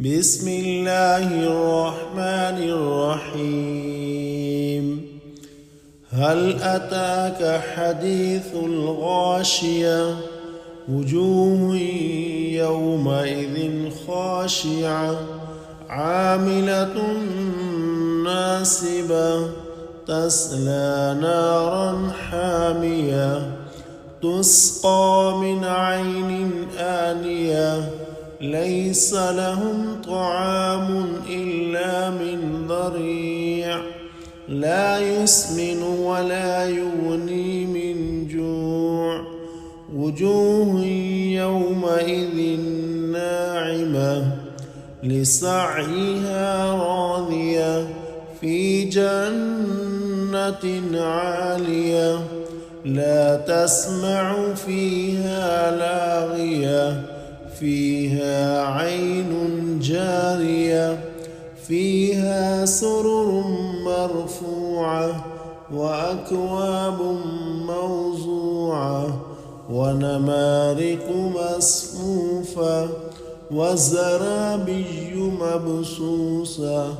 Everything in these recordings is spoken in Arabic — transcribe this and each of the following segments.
بسم الله الرحمن الرحيم هل أتاك حديث الغاشية وجوه يومئذ خاشعة عاملة ناصبة تسلى نارا حامية تسقى من عين آنية ليس لهم طعام إلا من ضريع لا يسمن ولا يغني من جوع وجوه يومئذ ناعمة لسعيها راضية في جنة عالية لا تسمع فيها لاغية فيها عين جارية فيها سرر مرفوعة وأكواب موضوعة ونمارق مصفوفة وزرابي مبثوثة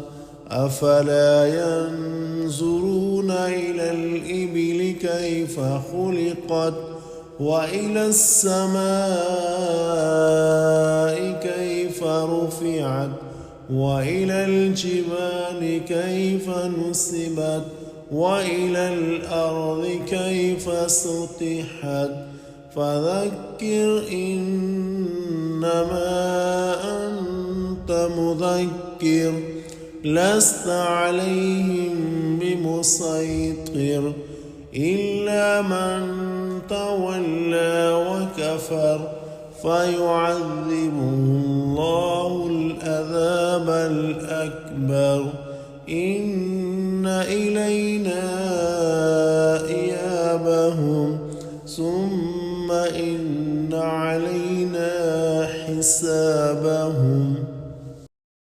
أفلا ينظرون إلى الإبل كيف خلقت وإلى السماء كيف رفعت وإلى الجبال كيف نصبت وإلى الأرض كيف سطحت فذكر إنما أنت مذكر لست عليهم بمسيطر إلا من تولى وكفر فيعذبه الله العذاب الأكبر إن إلينا إيابهم ثم إن علينا حسابهم.